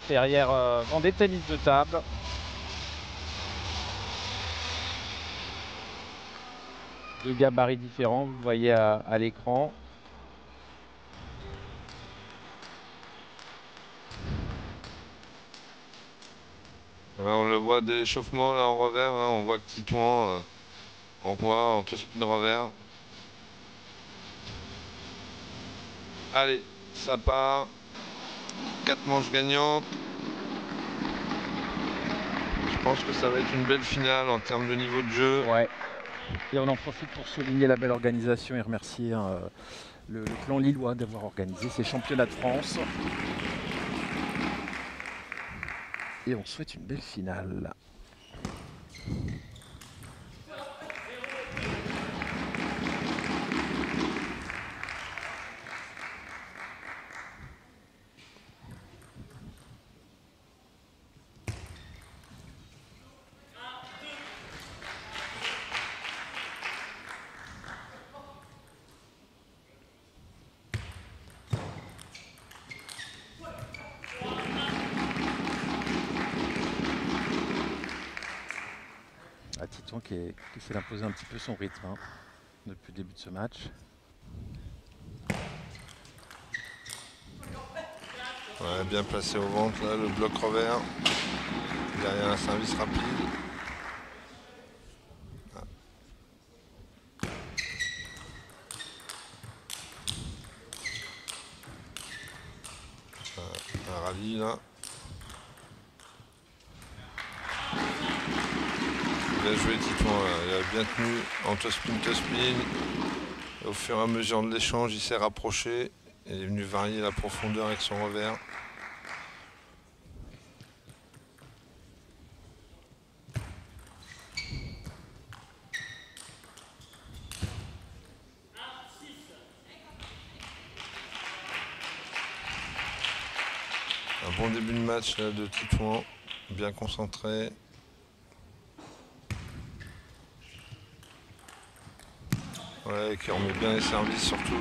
Derrière Vendée Tennis de table. Deux gabarits différents, vous le voyez à l'écran. On le voit dès l'échauffement là en revers, hein, on voit que Titouan envoie en touchpin revers. Allez, ça part. 4 manches gagnantes. Je pense que ça va être une belle finale en termes de niveau de jeu. Ouais. Et on en profite pour souligner la belle organisation et remercier le clan lillois d'avoir organisé ces championnats de France. Et on souhaite une belle finale. Titouan qui essaie d'imposer un petit peu son rythme depuis le début de ce match. Ouais, bien placé au ventre là, le bloc revers. Derrière un service rapide. Un rallye là. Bien joué Titouan, il a bien tenu en toe-spin. Au fur et à mesure de l'échange, il s'est rapproché. Il est venu varier la profondeur avec son revers. Un bon début de match là, de Titouan, bien concentré. Ouais, qui remet bien les services surtout.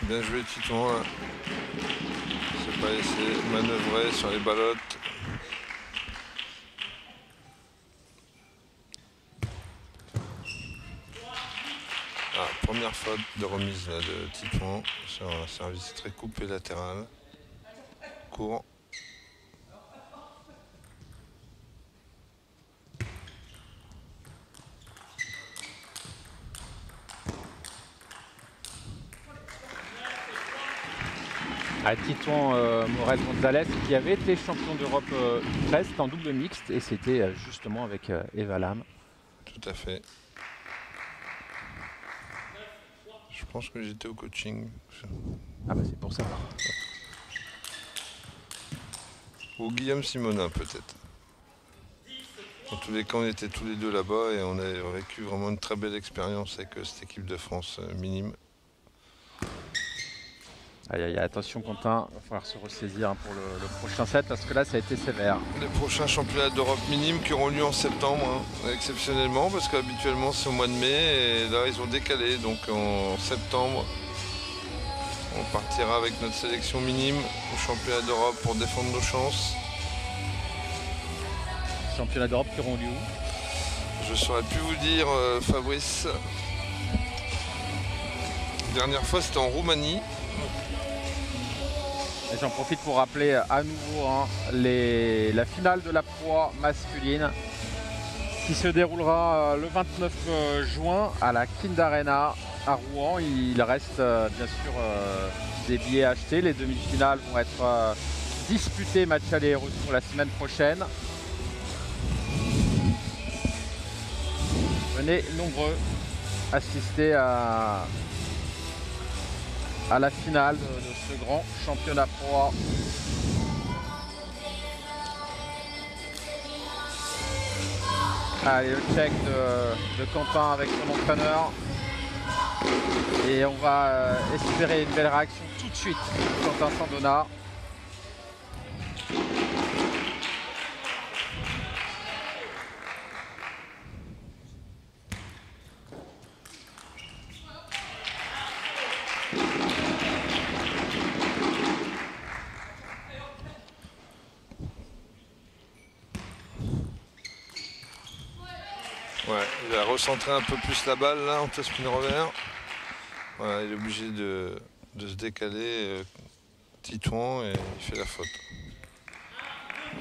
Bien joué Titouan. C'est pas laissé manœuvrer sur les ballottes. Première faute de remise là, de Titouan sur un service très coupé latéral. Court. Titouan Morel Gonzalez qui avait été champion d'Europe presque en double mixte et c'était justement avec Eva Lam. Tout à fait. Je pense que j'étais au coaching. Ah bah c'est pour ça. Ou Guillaume Simonin peut-être. En tous les cas, on était tous les deux là-bas et on a vécu vraiment une très belle expérience avec cette équipe de France minime. Aïe, aïe, attention Quentin, il va falloir se ressaisir pour le prochain set parce que là ça a été sévère. Les prochains championnats d'Europe minime qui auront lieu en septembre, exceptionnellement, parce qu'habituellement c'est au mois de mai et là ils ont décalé, donc en septembre on partira avec notre sélection minime au championnat d'Europe pour défendre nos chances. Championnats d'Europe qui auront lieu où? Je ne saurais plus vous dire, Fabrice. Dernière fois c'était en Roumanie. J'en profite pour rappeler à nouveau la finale de la proie masculine qui se déroulera le 29 juin à la Kind Arena à Rouen. Il reste bien sûr des billets achetés. Les demi-finales vont être disputées match aller et retour la semaine prochaine. Venez nombreux assister à à la finale de ce grand championnat pro. Allez, le check de Quentin avec son entraîneur. Et on va espérer une belle réaction tout de suite de Quentin Sandona. Ouais, il a recentré un peu plus la balle là en spin revers. Voilà, il est obligé de se décaler Titouan et il fait la faute.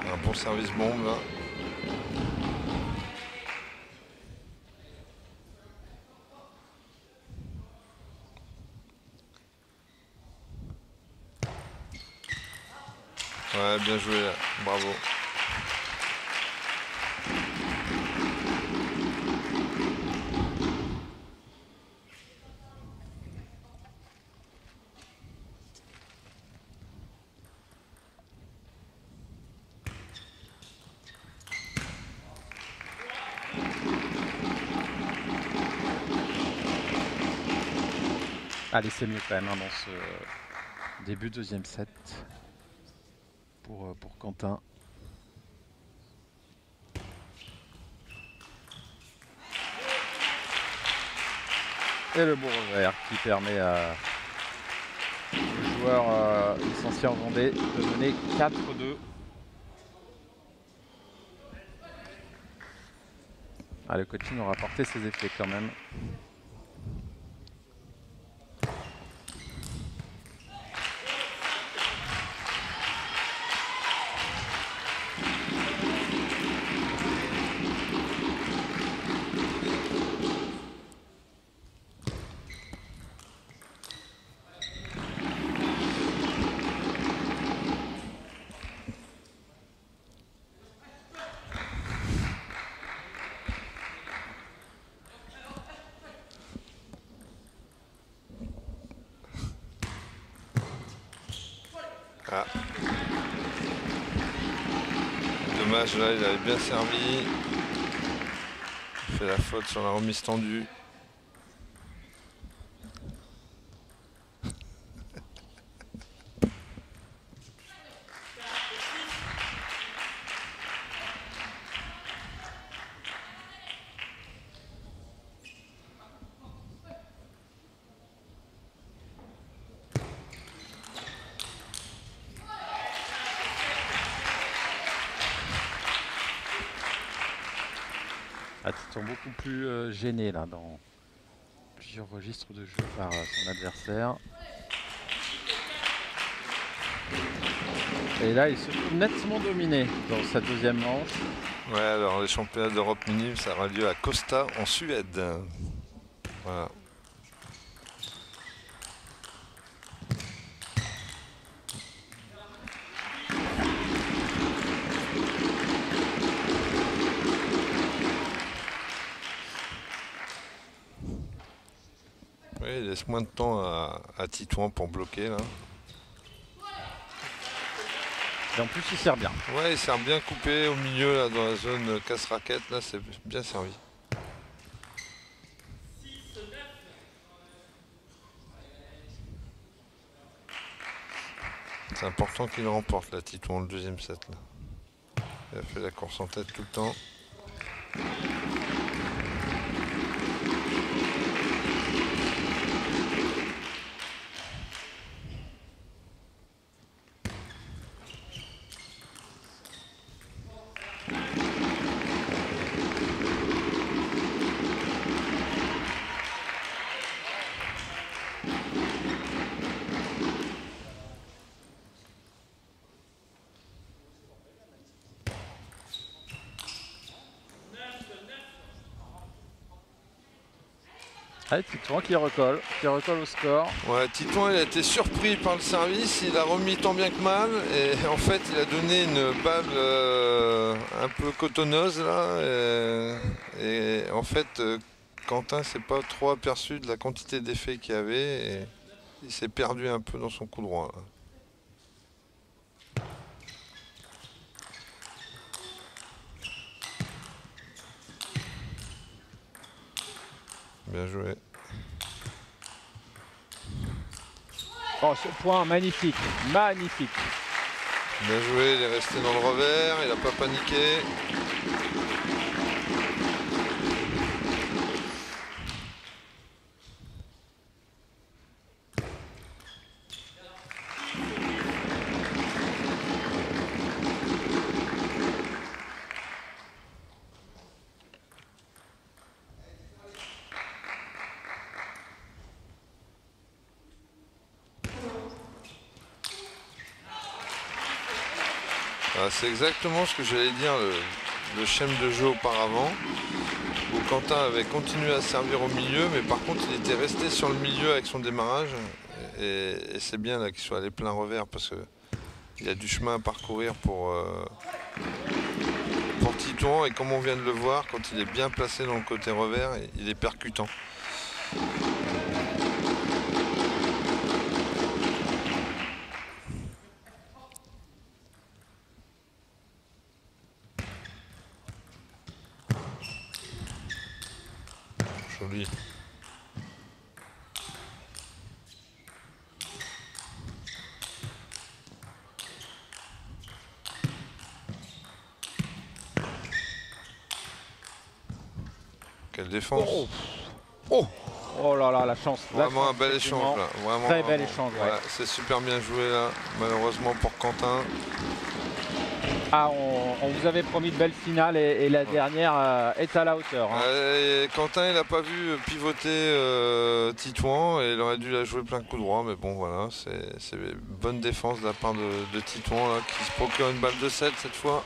Un bon service bombe là. Ouais, bien joué là, bravo. Allez, c'est mieux quand même hein, dans ce début de deuxième set pour Quentin. Et le bon revers qui permet au joueur licencié en Vendée de mener 4-2. Ah, le coaching aura porté ses effets quand même. Ah. Dommage, là il avait bien servi. Il fait la faute sur la remise tendue. Ah, Titon beaucoup plus gêné là dans plusieurs registres de jeu par son adversaire. Et là il se trouve nettement dominé dans sa deuxième manche. Ouais, alors les championnats d'Europe minimes, ça aura lieu à Kosta en Suède. Voilà. Oui, il laisse moins de temps à Titouan pour bloquer là. Et en plus il sert bien. Ouais, il sert bien coupé au milieu là dans la zone casse-raquette, là c'est bien servi. C'est important qu'il remporte là, Titouan, le deuxième set là. Il a fait la course en tête tout le temps. Allez, Titouan qui recolle au score. Ouais, Titouan il a été surpris par le service, il a remis tant bien que mal et en fait il a donné une balle un peu cotonneuse là et en fait Quentin s'est pas trop aperçu de la quantité d'effets qu'il y avait Il s'est perdu un peu dans son coup droit. Là. Bien joué. Oh, ce point magnifique, magnifique. Bien joué, il est resté dans le revers, il n'a pas paniqué. C'est exactement ce que j'allais dire, le schème de jeu auparavant, où Quentin avait continué à servir au milieu, mais par contre il était resté sur le milieu avec son démarrage, et c'est bien là qu'il soit allé plein revers, parce qu'il y a du chemin à parcourir pour Titouan, et comme on vient de le voir, quand il est bien placé dans le côté revers, il est percutant. Joli. Quelle défense. Oh, oh là là, la chance. Vraiment un bel échange là. Vraiment, très bel échange. Ouais. C'est super bien joué là, malheureusement pour Quentin. Ah, on vous avait promis de belles finales et la dernière est à la hauteur. Hein. Quentin, il n'a pas vu pivoter Titouan et il aurait dû la jouer plein de coups droits. Mais bon, voilà, c'est une bonne défense de la part de Titouan là, qui se procure une balle de 7 cette fois.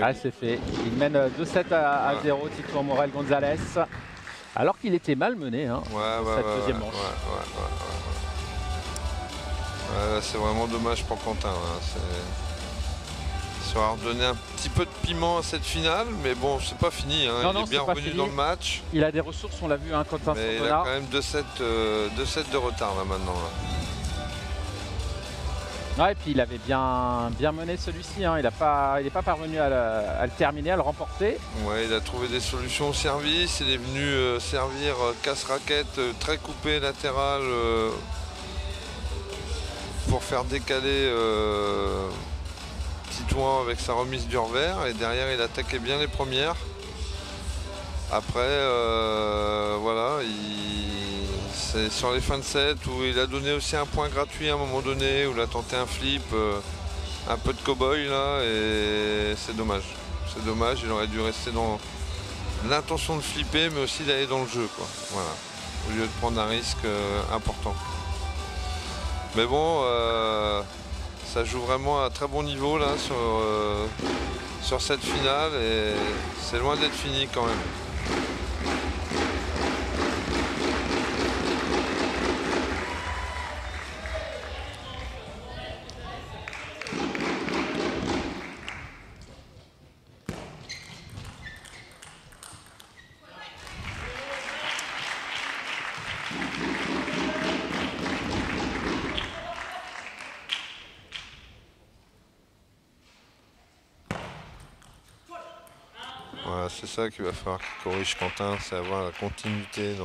Ah, c'est fait. Il mène 2-7 à 0, Titouan Morel Gonzalez. Alors qu'il était malmené, hein, cette deuxième manche. C'est vraiment dommage pour Quentin. Ça va redonner un petit peu de piment à cette finale, mais bon, c'est pas fini. Hein. Il est bien revenu dans le match. Il a des ressources, on l'a vu, hein, Quentin mais Santona. Il a quand même 2-7 de retard là maintenant. Là. Ouais, et puis il avait bien mené celui-ci, hein. Il n'est pas parvenu à le terminer, à le remporter. Ouais, il a trouvé des solutions au service, il est venu servir casse-raquette très coupé latéral pour faire décaler Titouan avec sa remise du revers, et derrière il attaquait bien les premières. Après, voilà, c'est sur les fins de set où il a donné aussi un point gratuit à un moment donné, où il a tenté un flip, un peu de cow-boy là, et c'est dommage. C'est dommage, il aurait dû rester dans l'intention de flipper, mais aussi d'aller dans le jeu, quoi. Voilà, au lieu de prendre un risque important. Mais bon, ça joue vraiment à très bon niveau là sur cette finale, et c'est loin d'être fini quand même. Voilà, c'est ça qu'il va falloir qu'il corrige Quentin, c'est avoir la continuité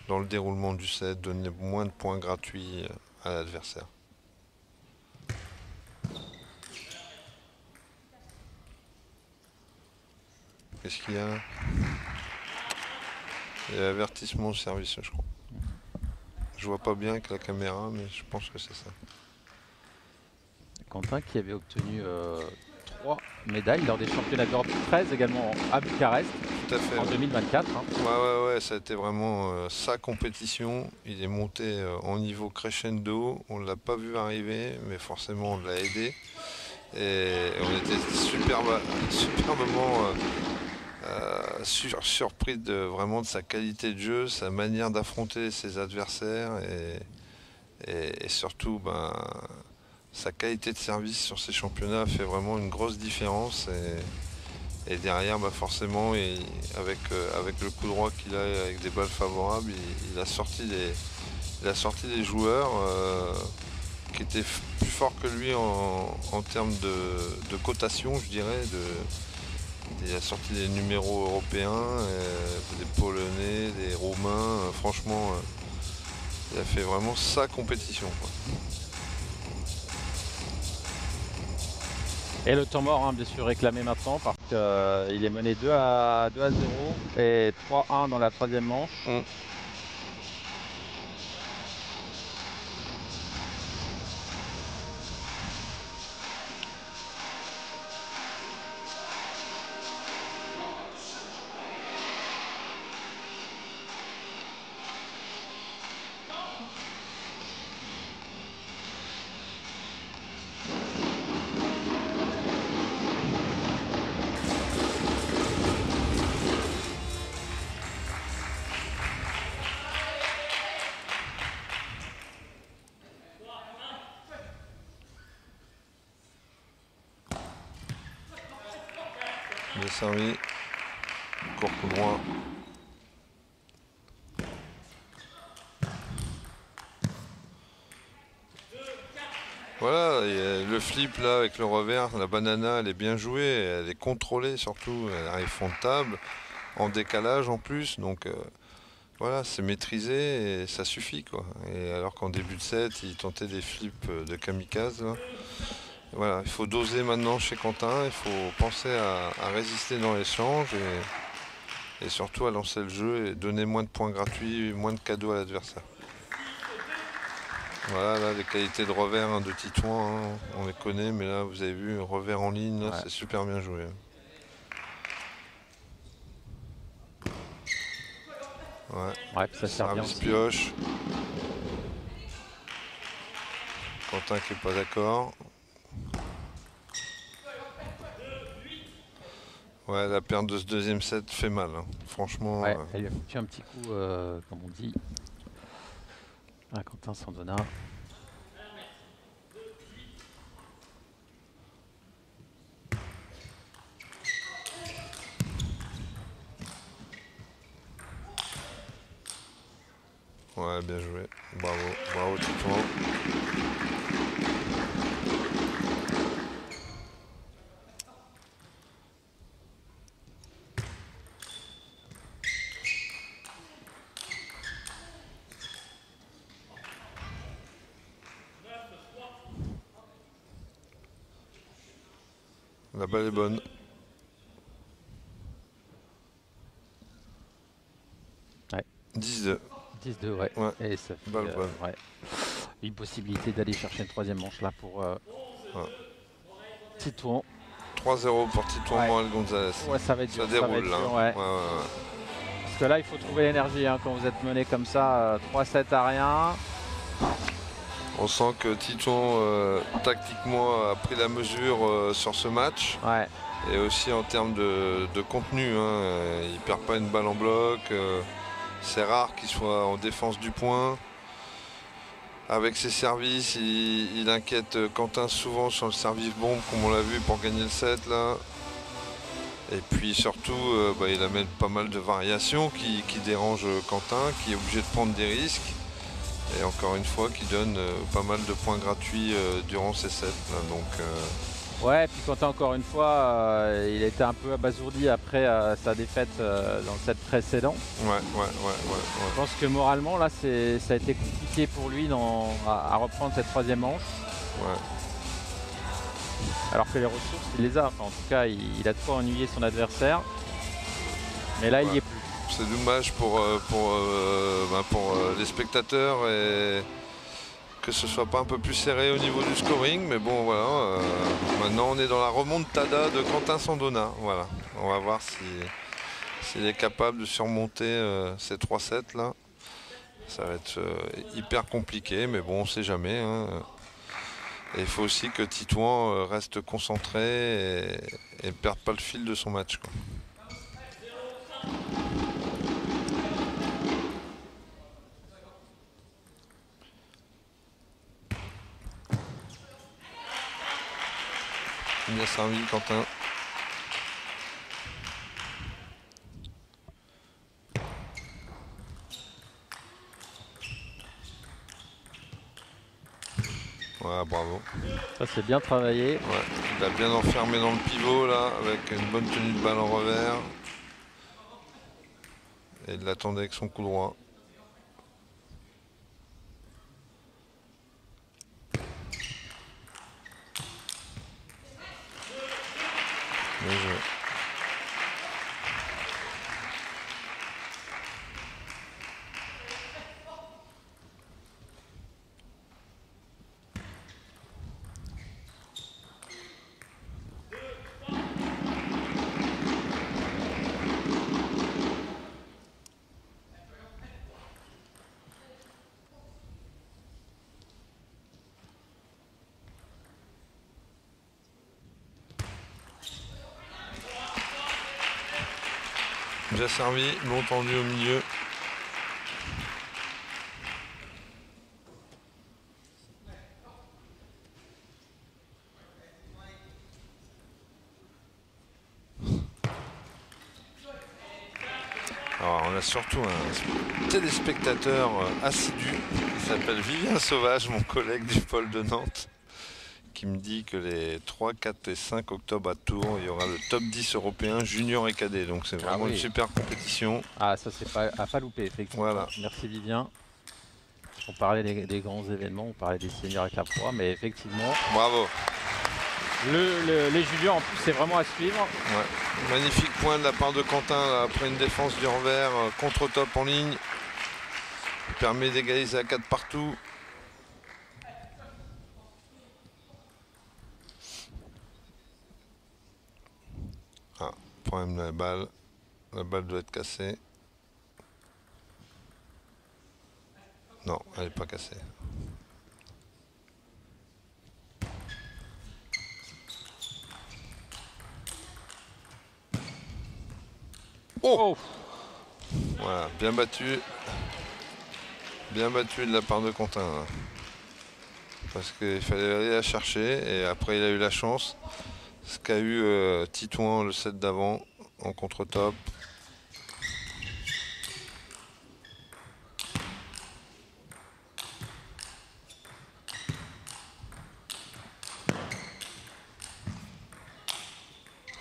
dans le déroulement du set, donner moins de points gratuits à l'adversaire. Qu'est-ce qu'il y a? Il y a avertissement au service, je crois. Je vois pas bien avec la caméra, mais je pense que c'est ça. Quentin qui avait obtenu 3 médailles lors des championnats d'Europe 13, également à Bucarest. Tout à fait, en 2024. Hein. Ouais, ça a été vraiment sa compétition. Il est monté en niveau crescendo. On ne l'a pas vu arriver, mais forcément on l'a aidé. Et on était superbement surpris vraiment de sa qualité de jeu, sa manière d'affronter ses adversaires et surtout sa qualité de service sur ces championnats fait vraiment une grosse différence. Et derrière, bah forcément, avec le coup droit qu'il a, avec des balles favorables, il a sorti des joueurs qui étaient plus forts que lui en termes de cotation, je dirais. Il a sorti des numéros européens, des Polonais, des Roumains. Franchement, il a fait vraiment sa compétition, quoi. Et le temps mort, hein, bien sûr, réclamé maintenant parce qu'il est mené 2-0 et 3-1 dans la troisième manche. Bien servi. Court coup droit. Voilà, et le flip là avec le revers, la banana, elle est bien jouée, elle est contrôlée surtout, elle arrive fond de table, en décalage en plus, donc voilà, c'est maîtrisé et ça suffit, quoi. Et alors qu'en début de set, il tentait des flips de kamikaze là. Voilà, il faut doser maintenant chez Quentin, il faut penser à résister dans l'échange et surtout à lancer le jeu et donner moins de points gratuits, moins de cadeaux à l'adversaire. Voilà, là, les qualités de revers, hein, de Titouan, hein, on les connaît, mais là, vous avez vu, revers en ligne, là, c'est super bien joué. Ouais, ça sert bien aussi. Pioche. Quentin qui n'est pas d'accord. Ouais, la perte de ce deuxième set fait mal, hein. Franchement. Ouais, elle lui a foutu un petit coup, comme on dit. Ah, Quentin Sandona. Ouais, bien joué. Bravo, bravo Titouan. La balle est bonne. Ouais. 10-2. 10-2, ouais. Et ça fait ouais, une possibilité d'aller chercher une troisième manche là pour Titouan. 3-0 pour Titouan Morel Gonzalez. Ouais, ça va être dur. Ça déroule là. Ouais. Parce que là, il faut trouver l'énergie, hein, quand vous êtes mené comme ça, 3-7 à rien. On sent que Titouan, tactiquement, a pris la mesure sur ce match. Ouais. Et aussi en termes de contenu, hein, il perd pas une balle en bloc. C'est rare qu'il soit en défense du point. Avec ses services, il inquiète Quentin souvent sur le service bombe, comme on l'a vu pour gagner le set là. Et puis surtout, il amène pas mal de variations qui dérangent Quentin, qui est obligé de prendre des risques. Et encore une fois, qui donne pas mal de points gratuits durant ces sets là, donc. Ouais, et puis Quentin, encore une fois, il a été un peu abasourdi après sa défaite dans le set précédent. Ouais. Je pense que moralement, là, ça a été compliqué pour lui à reprendre cette troisième manche. Ouais. Alors que les ressources, il les a. Enfin, en tout cas, il a de quoi ennuyer son adversaire. Mais là, il n'y est plus. C'est dommage pour les spectateurs et que ce soit pas un peu plus serré au niveau du scoring, mais bon voilà, maintenant on est dans la remontada de Quentin Sandona. Voilà, on va voir s'il est capable de surmonter ces 3-7 là. Ça va être hyper compliqué, mais bon, on sait jamais, hein. Et il faut aussi que Titouan reste concentré et ne perde pas le fil de son match, quoi. Bien servi, Quentin. Voilà, bravo. Ça c'est bien travaillé. Ouais, il a bien enfermé dans le pivot là, avec une bonne tenue de balle en revers. Et il l'attendait avec son coup droit. Bien joué. Bien servi, long tendu au milieu. Alors on a surtout un téléspectateur assidu qui s'appelle Vivien Sauvage, mon collègue du pôle de Nantes, qui me dit que les 3, 4 et 5 octobre à Tours, il y aura le top 10 européen junior et cadet. Donc c'est vraiment une super compétition. Ah, ça c'est pas à pas louper, effectivement. Voilà. Merci Vivien. On parlait des grands événements, on parlait des seniors avec la proie, mais effectivement, Bravo. les juniors en plus c'est vraiment à suivre. Ouais. Magnifique point de la part de Quentin là, après une défense du revers, contre-top en ligne. Il permet d'égaliser à 4 partout. Ah, problème de la balle. La balle doit être cassée. Non, elle n'est pas cassée. Oh, voilà, bien battu. Bien battu de la part de Quentin. Là. Parce qu'il fallait aller la chercher. Et après, il a eu la chance. Ce qu'a eu Titouan le set d'avant en contre-top.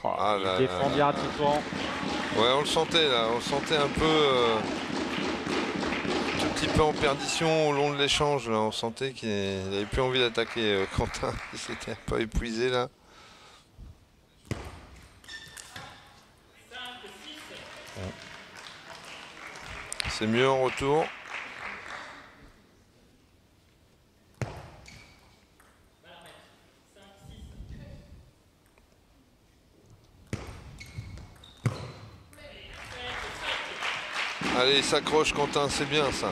Oh, ah, il défend bien Titouan. Ouais, on le sentait là. On le sentait un peu... un petit peu en perdition au long de l'échange. On sentait qu'il n'avait plus envie d'attaquer Quentin. Il s'était un peu épuisé là. C'est mieux en retour. Allez, il s'accroche Quentin, c'est bien ça.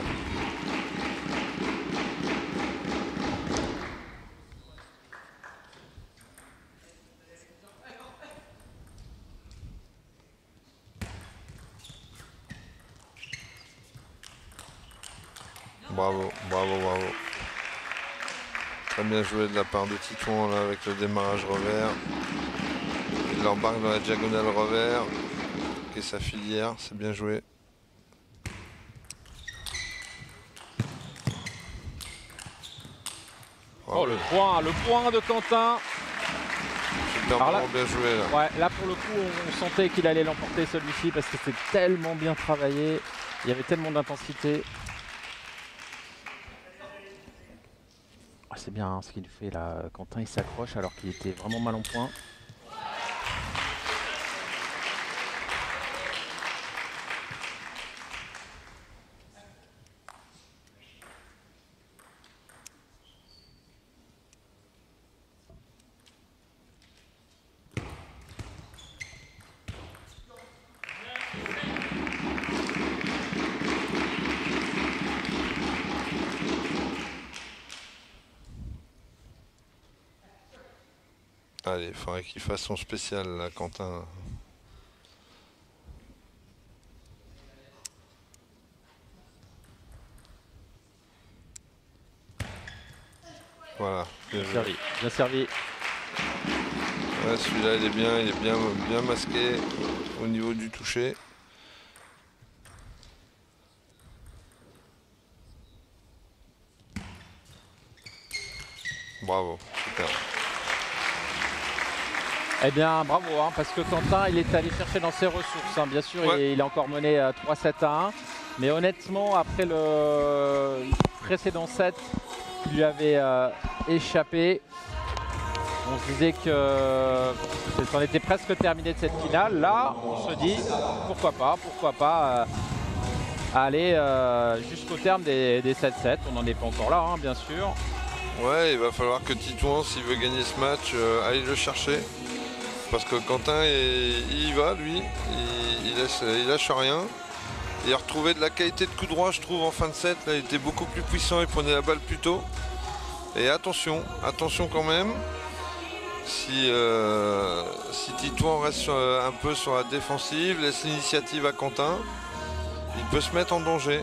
Bravo, bravo, bravo. Très bien joué de la part de Titouan là avec le démarrage revers. Il l'embarque dans la diagonale revers. Et sa filière, c'est bien joué. Oh le point de Quentin. Super là, bien joué là. Ouais, là pour le coup on sentait qu'il allait l'emporter celui-ci parce que c'est tellement bien travaillé. Il y avait tellement d'intensité. Ah, c'est bien hein, ce qu'il fait là. Quentin il s'accroche alors qu'il était vraiment mal en point. Allez, il faudrait qu'il fasse son spécial là, Quentin. Voilà. Bien servi, bien servi. Ouais, celui-là il est bien masqué au niveau du toucher. Bravo, super. Eh bien, bravo, hein, parce que Quentin, il est allé chercher dans ses ressources. Hein. Bien sûr, Ouais. il a encore mené 3-7-1. Mais honnêtement, après le précédent set qui lui avait échappé, on se disait que c'en était presque terminé de cette finale. Là, on se dit, pourquoi pas aller jusqu'au terme des 7-7. On n'en est pas encore là, hein, bien sûr. Ouais, il va falloir que Titouan, s'il veut gagner ce match, aille le chercher. Parce que Quentin, il y va, lui, il lâche rien. Il a retrouvé de la qualité de coup droit, je trouve, en fin de set. Là, il était beaucoup plus puissant, il prenait la balle plus tôt. Et attention quand même. Si Titouan reste un peu sur la défensive, laisse l'initiative à Quentin, il peut se mettre en danger.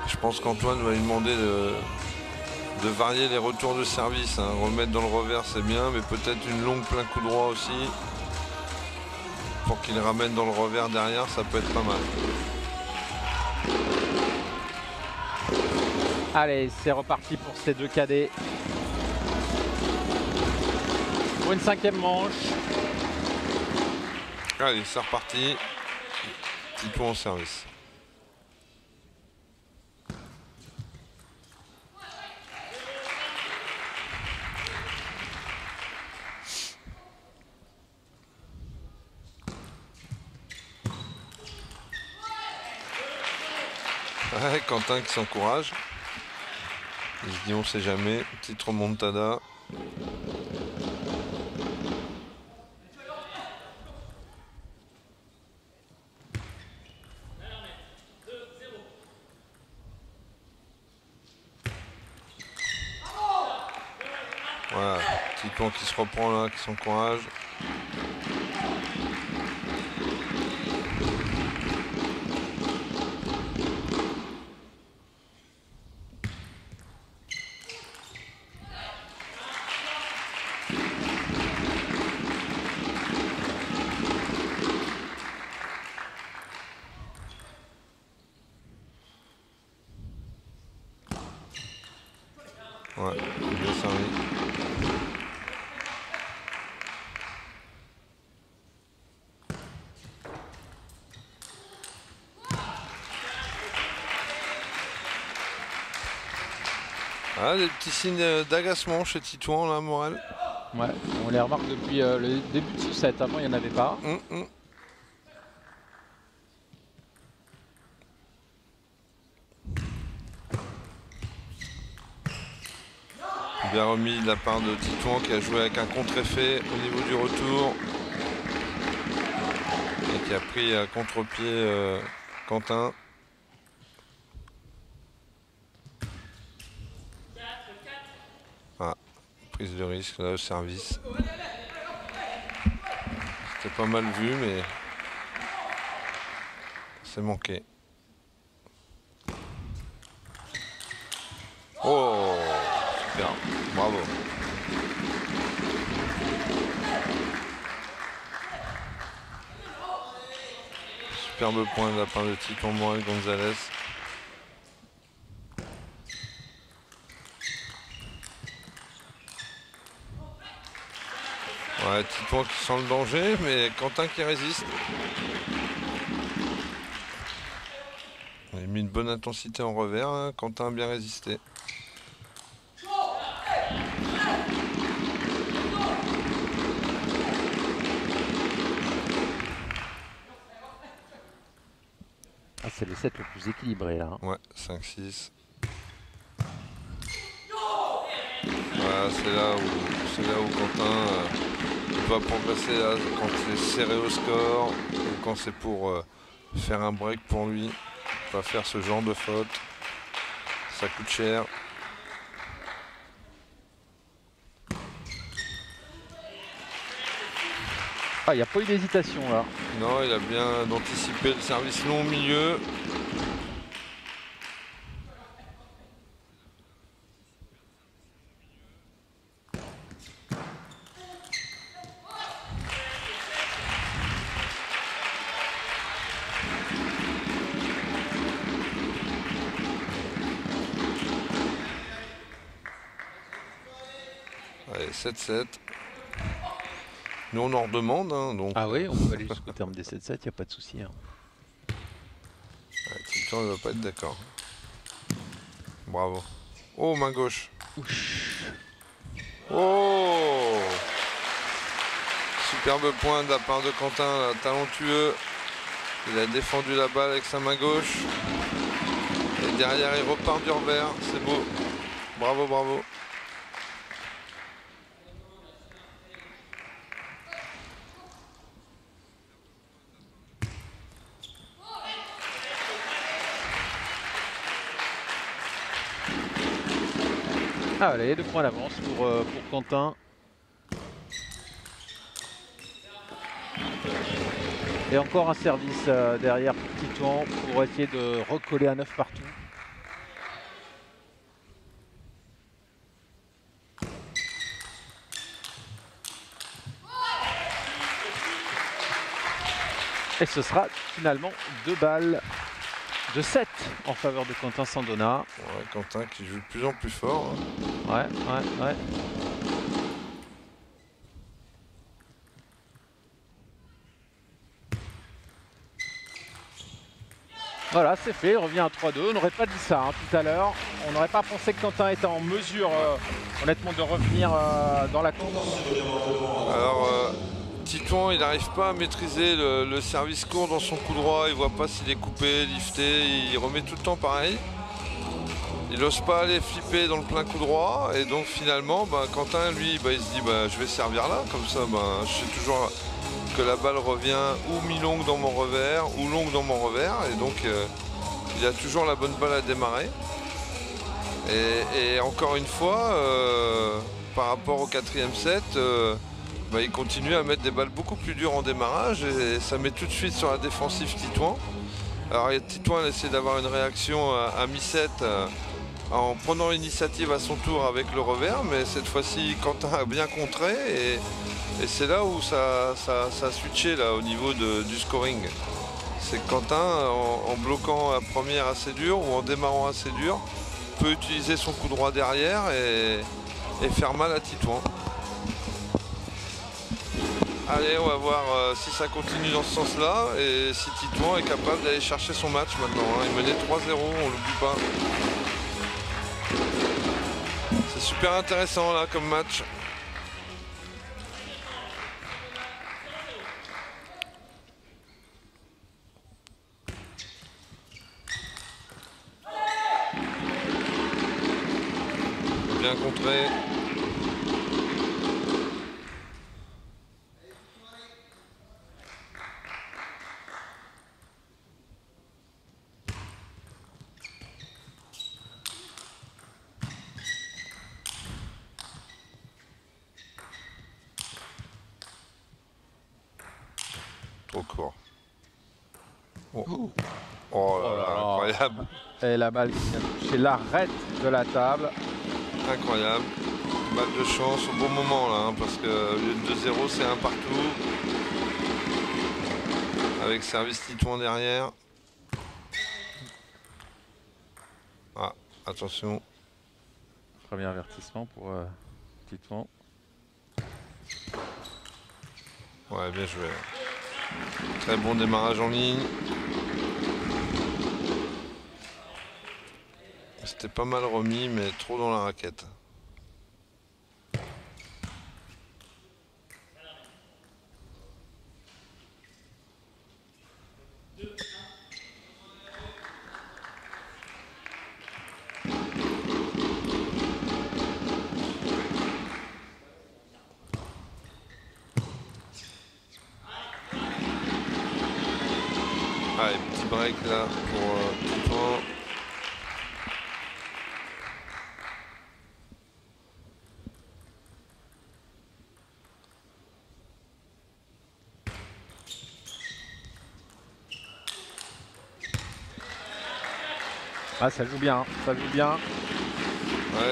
Je pense qu'Antoine va lui demander de varier les retours de service. Hein. Remettre dans le revers, c'est bien, mais peut-être une longue plein coup droit aussi. Pour qu'il ramène dans le revers derrière, ça peut être pas mal. Allez, c'est reparti pour ces deux cadets. Pour une 5e manche. Allez, c'est reparti. Titouan en service. Ouais, Quentin qui s'encourage. Il se dit on sait jamais. Petite remontada. Voilà, Titouan qui se reprend là, qui s'encourage. Ouais, bien servi. Ah, des petits signes d'agacement chez Titouan là, Morel. Ouais, on les remarque depuis le début de ce set. Avant, il n'y en avait pas. Bien remis de la part de Titouan qui a joué avec un contre-effet au niveau du retour. Et qui a pris à contre-pied Quentin. Ah, prise de risque là au service. C'était pas mal vu mais c'est manqué. Oh, super, bravo. Superbe point de la part de Titouan Morel Gonzalez. Ouais, Titouan qui sent le danger, mais Quentin qui résiste. Il a mis une bonne intensité en revers, hein. Quentin a bien résisté. Ah, c'est le set le plus équilibré là. Ouais, 5-6. Voilà, c'est là où Quentin va progresser là, quand c'est serré au score, ou quand c'est pour faire un break pour lui. Pas faire ce genre de faute. Ça coûte cher. Ah, il n'y a pas eu d'hésitation là. Non, il a bien anticipé le service long au milieu. 7-7. Nous on en redemande. Hein, donc... Ah oui, on peut aller jusqu'au terme des 7-7, il n'y a pas de souci. Hein. Ouais, Titan ne va pas être d'accord. Bravo. Oh, main gauche. Ouch. Oh, superbe point de la part de Quentin, là, talentueux. Il a défendu la balle avec sa main gauche. Et derrière, il repart du revers. C'est beau. Bravo, bravo. Allez, 2 points d'avance pour Quentin. Et encore un service derrière pour Titouan pour essayer de recoller à 9 partout. Et ce sera finalement 2 balles de 7 en faveur de Quentin Sandona. Ouais, Quentin qui joue de plus en plus fort. Ouais. Voilà, c'est fait, il revient à 3-2. On n'aurait pas dit ça hein, tout à l'heure. On n'aurait pas pensé que Quentin était en mesure, honnêtement, de revenir dans la course. Alors, Titouan, il n'arrive pas à maîtriser le service court dans son coup droit. Il voit pas s'il est coupé, lifté. Il remet tout le temps pareil. Il n'ose pas aller flipper dans le plein coup droit. Et donc, finalement, Quentin, lui, il se dit je vais servir là. Comme ça, je sais toujours que la balle revient ou mi-longue dans mon revers ou longue dans mon revers. Et donc, il a toujours la bonne balle à démarrer. Et encore une fois, par rapport au 4e set, il continue à mettre des balles beaucoup plus dures en démarrage et ça met tout de suite sur la défensive Titouan. Alors Titouan essaie d'avoir une réaction à mi-set en prenant l'initiative à son tour avec le revers, mais cette fois-ci Quentin a bien contré et c'est là où ça a switché là, au niveau du scoring. C'est que Quentin, en bloquant la première assez dure ou en démarrant assez dur, peut utiliser son coup droit derrière et faire mal à Titouan. Allez, on va voir si ça continue dans ce sens-là et si Titouan est capable d'aller chercher son match maintenant. Hein. Il menait 3-0, on l'oublie pas. C'est super intéressant là comme match. Bien contré. Trop court. Oh, oh là là, incroyable. Et la balle qui vient toucher l'arête de la table. Incroyable. Balle de chance au bon moment là, hein, parce que le 2-0 c'est un partout. Avec service Titouan derrière. Ah, attention. Premier avertissement pour Titouan. Ouais, bien joué. Très bon démarrage en ligne. C'était pas mal remis, mais trop dans la raquette. Allez, petit break là pour Titouan. Ah, ça joue bien, ça joue bien. Ouais,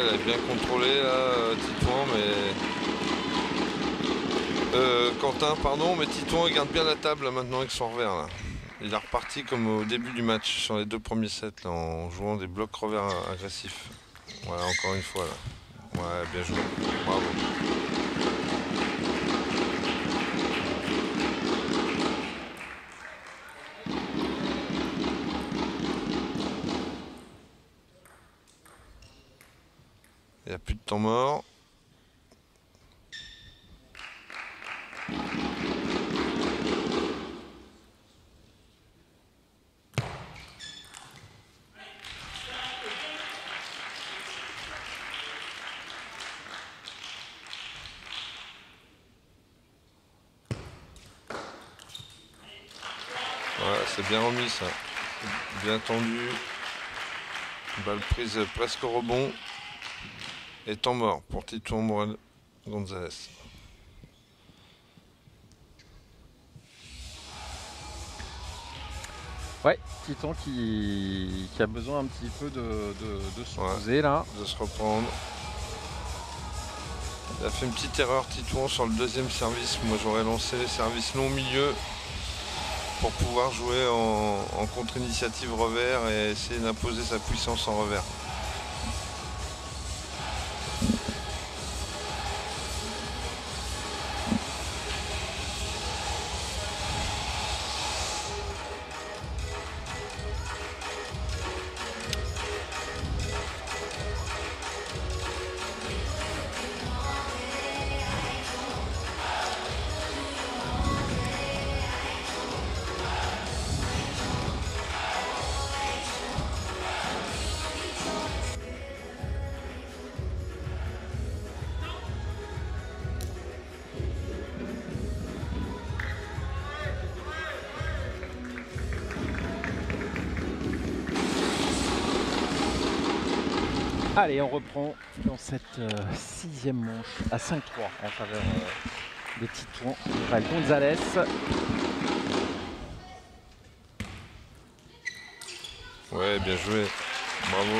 elle a bien contrôlé là, Titouan, mais... Quentin, pardon, mais Titouan il garde bien la table là, maintenant avec son revers là. Il est reparti comme au début du match sur les 2 premiers sets là, en jouant des blocs revers agressifs. Voilà, encore une fois là. Ouais, bien joué. Bravo. Il n'y a plus de temps mort. Voilà, c'est bien remis ça. Bien tendu. Balle prise presque au rebond. Et temps mort pour Titouan Morel Gonzalez. Ouais, Titon qui a besoin un petit peu de se poser là. De se reprendre. Il a fait une petite erreur Titouan sur le deuxième service. Moi j'aurais lancé les services long milieu pour pouvoir jouer en contre-initiative revers et essayer d'imposer sa puissance en revers. Allez, on reprend dans cette sixième manche à 5-3 en faveur des Titouan Morel Gonzalez. Ouais, bien joué. Bravo.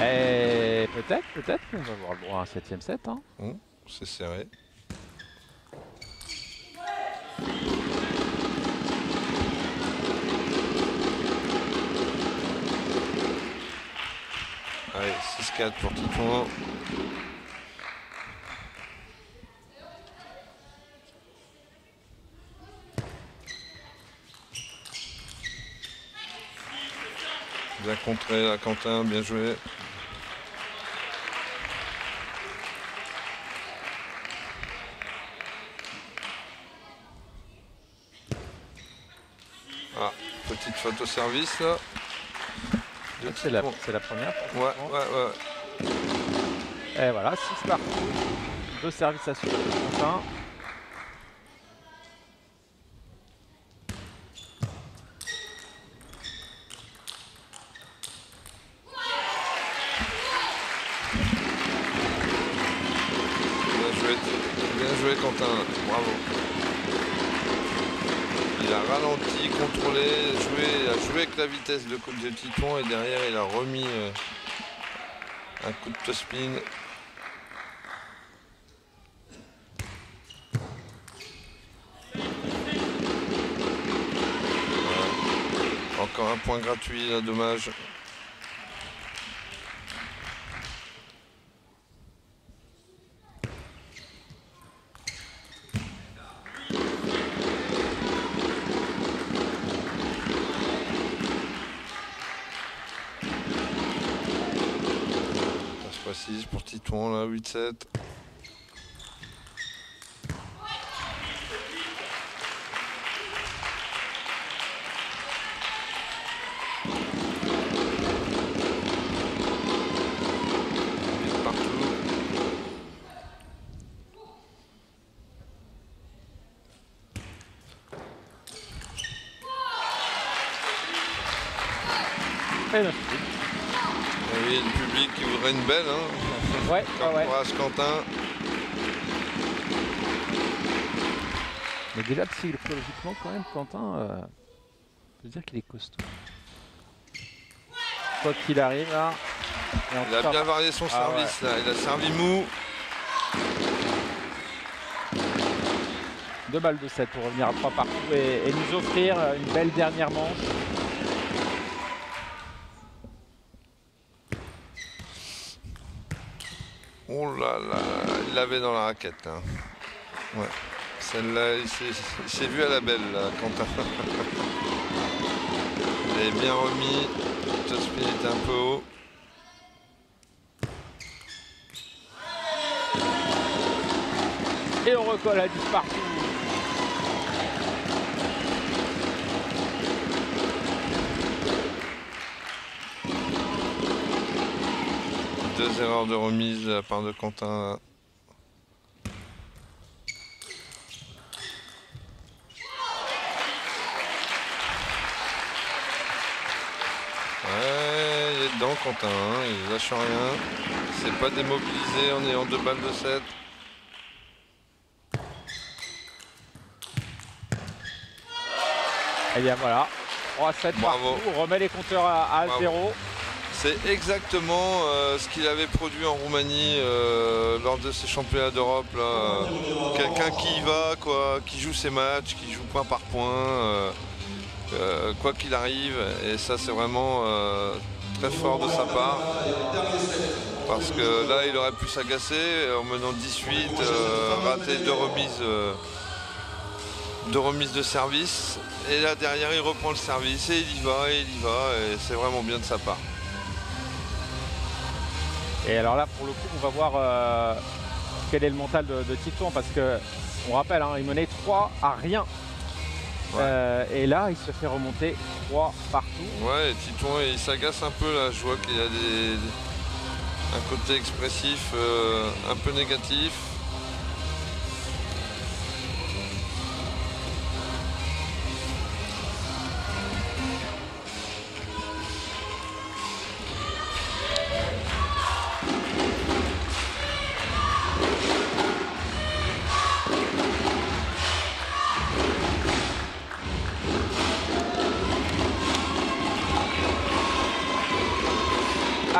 Et peut-être qu'on va avoir le droit à un 7ème set. Hein. C'est serré. Allez, 6-4 pour Titouan. Bien contré là, Quentin, bien joué. Ah, petite faute au service là. C'est la première. Ouais. Et voilà, 6 partout. 2 services à suivre de Quentin. Bien joué Quentin, bravo. Il a ralenti, contrôlé, il a joué avec la vitesse de Titouan et derrière il a remis un coup de top-spin. Voilà. Encore un point gratuit là, dommage. Pour Titouan là, 8-7. Partout. Et oui, le public qui voudrait une belle, hein. Ouais, courage Quentin. Mais déjà psychologiquement quand même, Quentin, on peut dire qu'il est costaud. Quoi qu'il arrive là. Il a bien varié son service là, il a servi mou. 2 balles de 7 pour revenir à 3 partout et nous offrir une belle dernière manche. Oh là là, il l'avait dans la raquette. Hein. Ouais. Celle-là, il s'est vu à la belle, là, Quentin. Il est bien remis. topspin était un peu haut. Et on recolle à 10 partout. Deux erreurs de remise de la part de Quentin. Là. Ouais, il est dedans Quentin, hein, il lâche rien. C'est pas démobilisé en ayant 2 balles de 7. Et bien voilà, 3-7 Bravo. partout, on remet les compteurs à 0. C'est exactement ce qu'il avait produit en Roumanie lors de ces championnats d'Europe. Quelqu'un qui y va, quoi, qui joue ses matchs, qui joue point par point, quoi qu'il arrive. Et ça, c'est vraiment très fort de sa part. Parce que là, il aurait pu s'agacer en menant 18, rater 2 remises de service. Et là, derrière, il reprend le service et il y va, et c'est vraiment bien de sa part. Et alors là, pour le coup, on va voir quel est le mental de Titouan, parce que on rappelle, hein, il menait 3-0. Ouais. Et là, il se fait remonter 3 partout. Ouais, Titouan, il s'agace un peu là. Je vois qu'il y a un côté expressif un peu négatif.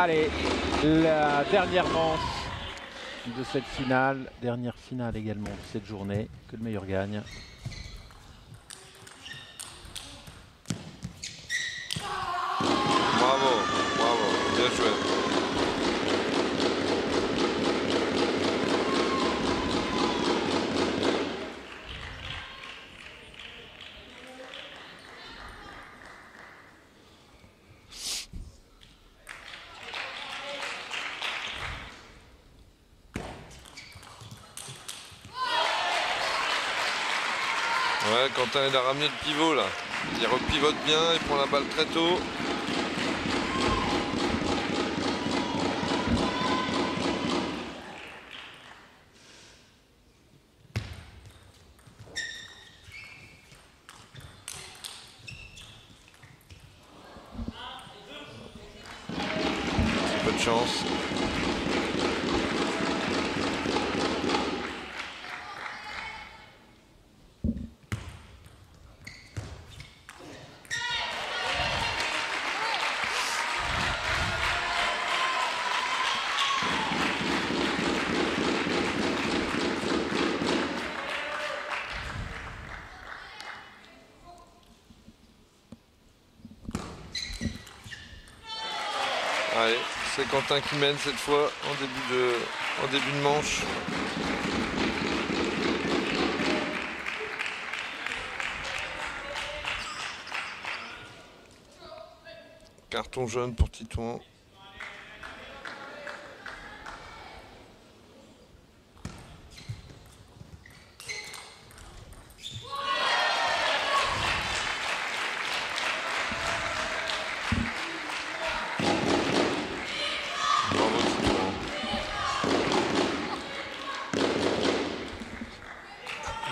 Allez, la dernière manche de cette finale, dernière finale également de cette journée, que le meilleur gagne. Bravo, bravo, bien joué. Ouais, Quentin il a ramené le pivot là. Il repivote bien, il prend la balle très tôt. Un peu de chance. Allez, c'est Quentin qui mène cette fois en début de manche. Carton jaune pour Titouan.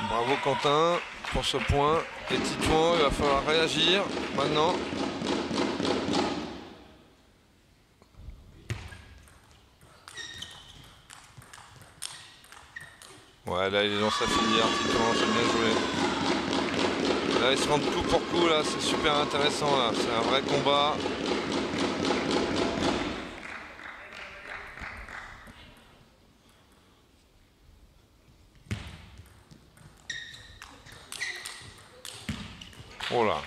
Bravo Quentin pour ce point. Et Titouan, il va falloir réagir maintenant. Ouais, là il est dans sa filière, Titouan, c'est bien joué. Là il se rend coup pour coup, là c'est super intéressant, là c'est un vrai combat. Oh là,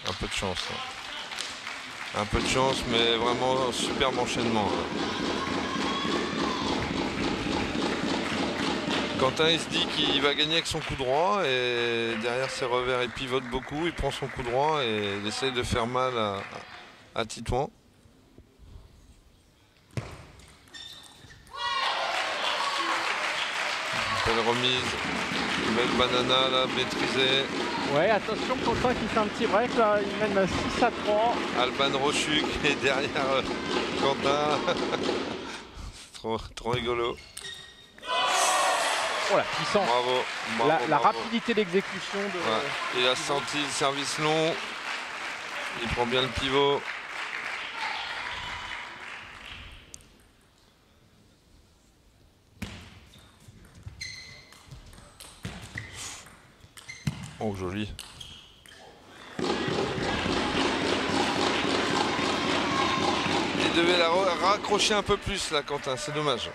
un peu de chance. Hein. Un peu de chance, mais vraiment un superbe enchaînement. Hein. Quentin, il se dit qu'il va gagner avec son coup droit et derrière ses revers, il pivote beaucoup, il prend son coup droit et il essaye de faire mal à Titouan. Belle remise. Belle banana là, maîtrisée. Ouais, attention, Quentin qui fait un petit break là, il mène 6-3. Alban Rochu qui est derrière Quentin. trop rigolo. Oh la puissance. Bravo. La bravo. rapidité d'exécution de. Ouais. Il a senti le service long. Il prend bien le pivot. Oh, joli. Il devait la raccrocher un peu plus là, Quentin, c'est dommage.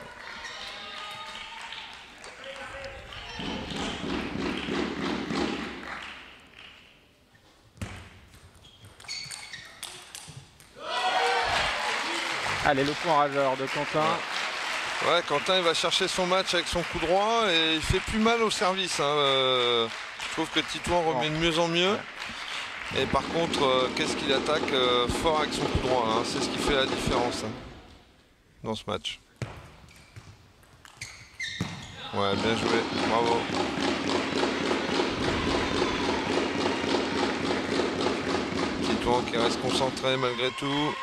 Allez, le point rageur de Quentin. Ouais, Quentin il va chercher son match avec son coup droit et il fait plus mal au service. Hein. Je trouve que Titouan remet de mieux en mieux. Ouais. Et par contre, qu'est-ce qu'il attaque fort avec son coup droit. Hein. C'est ce qui fait la différence hein, dans ce match. Ouais, bien joué. Bravo. Titouan qui reste concentré malgré tout.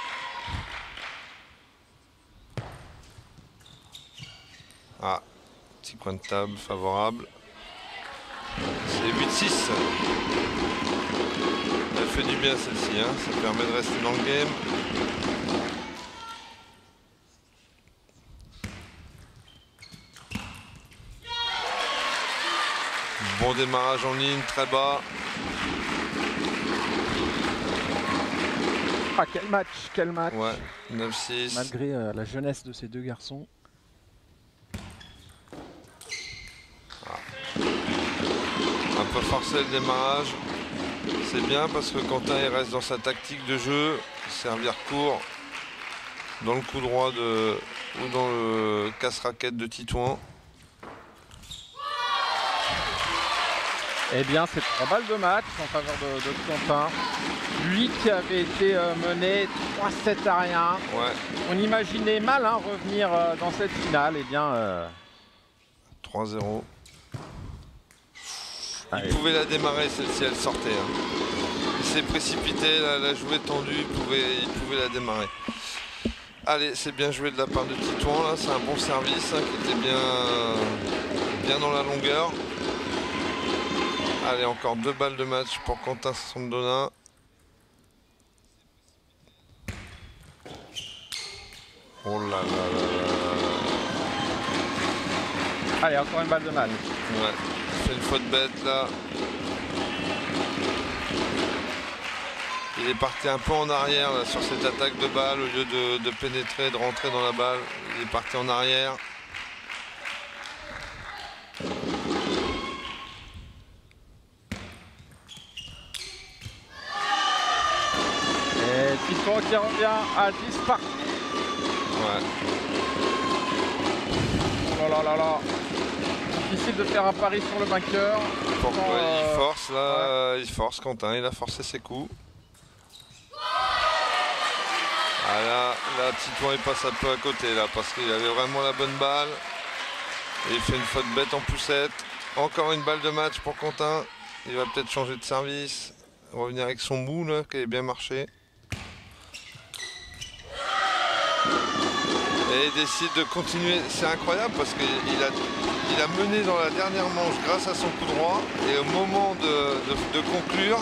Ah, petit coin de table favorable. C'est 8-6. Elle fait du bien celle-ci, hein. Ça permet de rester dans le game. Bon démarrage en ligne, très bas. Ah, quel match, quel match. Ouais, 9-6. Malgré la jeunesse de ces deux garçons. Un peu forcé le démarrage. C'est bien parce que Quentin il reste dans sa tactique de jeu. Servir court dans le coup droit ou dans le casse-raquette de Titouan. Eh bien, c'est 3 balles de match en faveur de Quentin. Lui qui avait été mené 3-7 à rien. Ouais. On imaginait mal hein, revenir dans cette finale. Eh bien, 3-0. Il pouvait la démarrer celle-ci, elle sortait. Hein. Il s'est précipité, la jouée tendue, il pouvait la démarrer. Allez, c'est bien joué de la part de Titouan, là, c'est un bon service hein, qui était bien dans la longueur. Allez, encore 2 balles de match pour Quentin Sandona. Oh là là là là. Allez, encore une balle de match. Ouais. Il fait une faute bête là. Il est parti un peu en arrière là, sur cette attaque de balle au lieu de pénétrer, de rentrer dans la balle. Il est parti en arrière. Et Titouan qui revient à 10 parties. Ouais. Oh là là là. Difficile de faire un pari sur le vainqueur. Pourquoi il force là, ouais. Il force Quentin, il a forcé ses coups. Ah là Titouan il passe un peu à côté là parce qu'il avait vraiment la bonne balle. Et il fait une faute bête en poussette. Encore une balle de match pour Quentin. Il va peut-être changer de service. Revenir avec son bout là qui avait bien marché. Et il décide de continuer. C'est incroyable parce qu'il a mené dans la dernière manche grâce à son coup droit. Et au moment de conclure,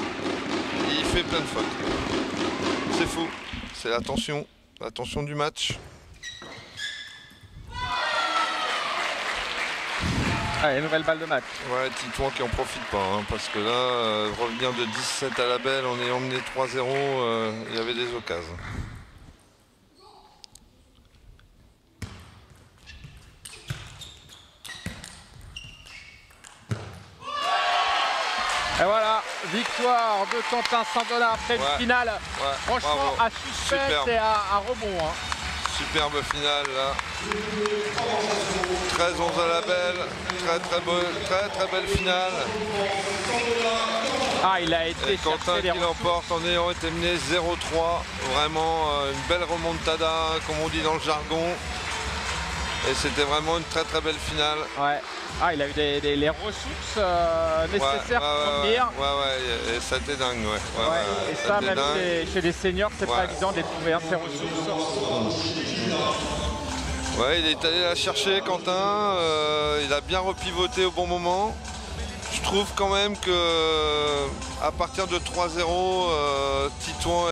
il fait plein de fautes. C'est fou. C'est la tension du match. Allez, nouvelle balle de match. Ouais, Titouan qui en profite pas. Hein, parce que là, revenir de 17 à la belle en ayant mené 3-0, il y avait des occasions. Et voilà, victoire de Quentin Sandona après une finale. Ouais, franchement, bravo. à suspense et à rebond. Hein. Superbe finale là. 13-11 à la belle. Très belle finale. Ah, il a été Quentin qui l'emporte en ayant été mené 0-3. Vraiment une belle remontada, comme on dit dans le jargon. Et c'était vraiment une très très belle finale. Ouais. Ah, il a eu les ressources nécessaires pour venir. Ouais, et ça a été dingue, ouais. Et ça, même chez les seniors, c'est pas évident de les trouver, hein, ces ressources. Ouais, il est allé la chercher, Quentin. Il a bien repivoté au bon moment. Je trouve quand même que à partir de 3-0, Titouan